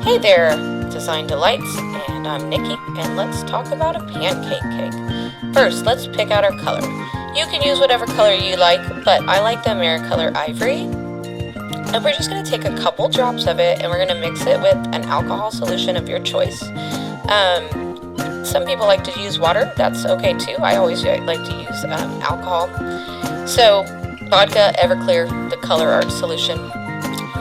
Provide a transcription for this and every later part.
Hey there, Design Delights, and I'm Nikki, and let's talk about a pancake cake. First, let's pick out our color. You can use whatever color you like, but I like the AmeriColor Ivory. And we're just going to take a couple drops of it, and we're going to mix it with an alcohol solution of your choice. Some people like to use water. That's okay too. I always like to use alcohol. So, vodka, everclear, the color art solution.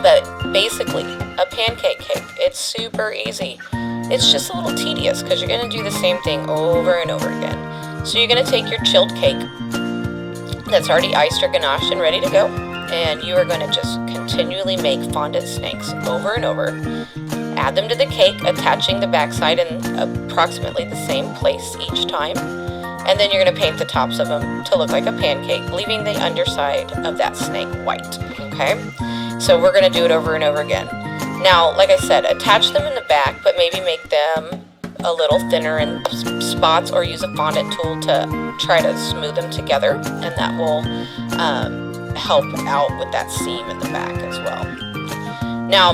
But basically, a pancake cake, it's super easy. It's just a little tedious because you're going to do the same thing over and over again. So you're going to take your chilled cake that's already iced or ganache and ready to go, and you are going to just continually make fondant snakes over and over. Add them to the cake, attaching the backside in approximately the same place each time. And then you're going to paint the tops of them to look like a pancake, leaving the underside of that snake white. Okay? So we're going to do it over and over again. Now, like I said, attach them in the back, but maybe make them a little thinner in spots, or use a fondant tool to try to smooth them together, and that will help out with that seam in the back as well. Now,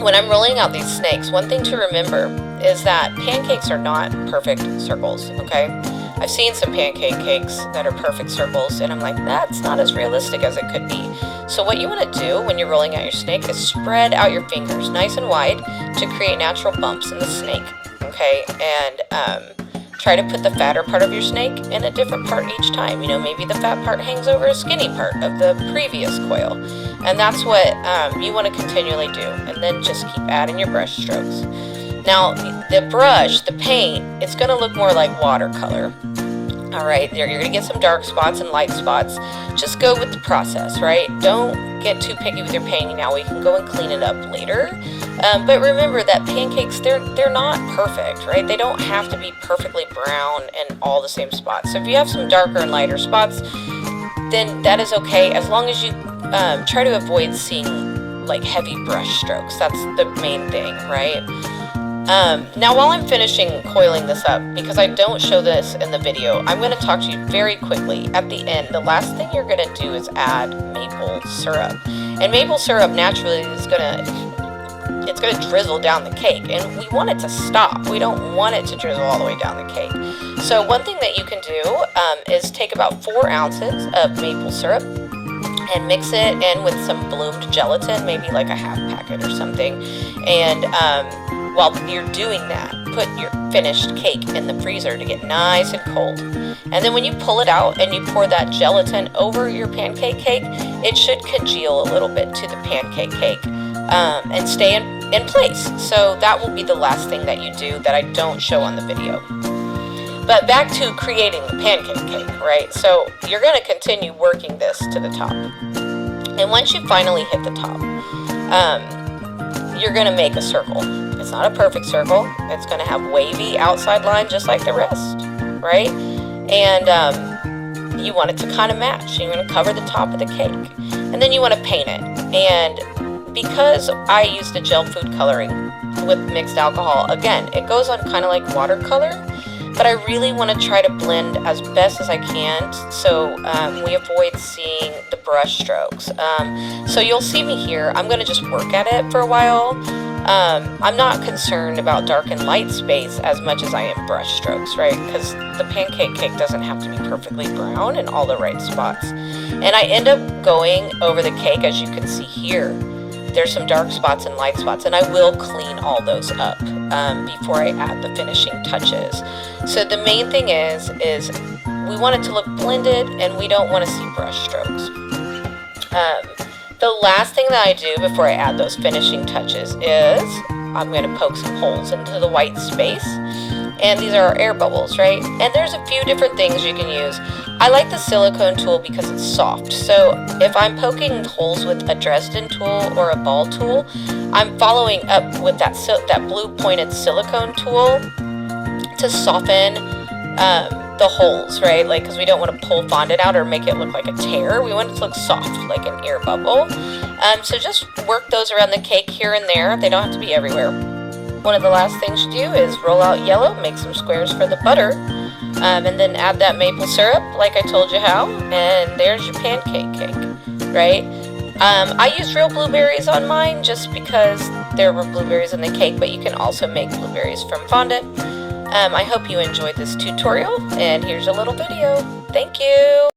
when I'm rolling out these snakes, one thing to remember is that pancakes are not perfect circles, okay? I've seen some pancake cakes that are perfect circles, and I'm like, that's not as realistic as it could be. So what you want to do when you're rolling out your snake is spread out your fingers nice and wide to create natural bumps in the snake, okay? And try to put the fatter part of your snake in a different part each time. You know, maybe the fat part hangs over a skinny part of the previous coil. And that's what you want to continually do. And then just keep adding your brush strokes. Now, the brush, the paint, it's going to look more like watercolor. All right, you're going to get some dark spots and light spots. Just go with the process, right? Don't get too picky with your painting now. We can go and clean it up later. But remember that pancakes, they're not perfect, right? They don't have to be perfectly brown in all the same spots. So if you have some darker and lighter spots, then that is okay, as long as you try to avoid seeing like heavy brush strokes. That's the main thing, right? Now, while I'm finishing coiling this up, because I don't show this in the video, I'm going to talk to you very quickly at the end. The last thing you're going to do is add maple syrup. And maple syrup naturally is going to drizzle down the cake, and we want it to stop. We don't want it to drizzle all the way down the cake. So one thing that you can do is take about 4 ounces of maple syrup and mix it in with some bloomed gelatin, maybe like a half packet or something. And while you're doing that, put your finished cake in the freezer to get nice and cold. And then when you pull it out and you pour that gelatin over your pancake cake, it should congeal a little bit to the pancake cake and stay in place. So that will be the last thing that you do that I don't show on the video. But back to creating the pancake cake, right? So you're going to continue working this to the top. And once you finally hit the top, you're going to make a circle. It's not a perfect circle. It's going to have wavy outside line just like the rest, right? And you want it to kind of match. You're going to cover the top of the cake. And then you want to paint it. And because I used the gel food coloring with mixed alcohol, again, it goes on kind of like watercolor, but I really want to try to blend as best as I can so we avoid seeing the brush strokes. So you'll see me here. I'm going to just work at it for a while. I'm not concerned about dark and light space as much as I am brush strokes, right? Because the pancake cake doesn't have to be perfectly brown in all the right spots. And I end up going over the cake, as you can see here. There's some dark spots and light spots, and I will clean all those up before I add the finishing touches. So the main thing is we want it to look blended, and we don't want to see brush strokes. The last thing that I do before I add those finishing touches is I'm going to poke some holes into the white space. And these are our air bubbles, right? And there's a few different things you can use. I like the silicone tool because it's soft. So if I'm poking holes with a Dresden tool or a ball tool, I'm following up with that blue pointed silicone tool to soften the holes, right? Like, because we don't want to pull fondant out or make it look like a tear. We want it to look soft, like an air bubble. So just work those around the cake here and there. They don't have to be everywhere. One of the last things you do is roll out yellow, make some squares for the butter, and then add that maple syrup like I told you how, and there's your pancake cake, right? I used real blueberries on mine just because there were blueberries in the cake, but you can also make blueberries from fondant. I hope you enjoyed this tutorial, and here's a little video. Thank you!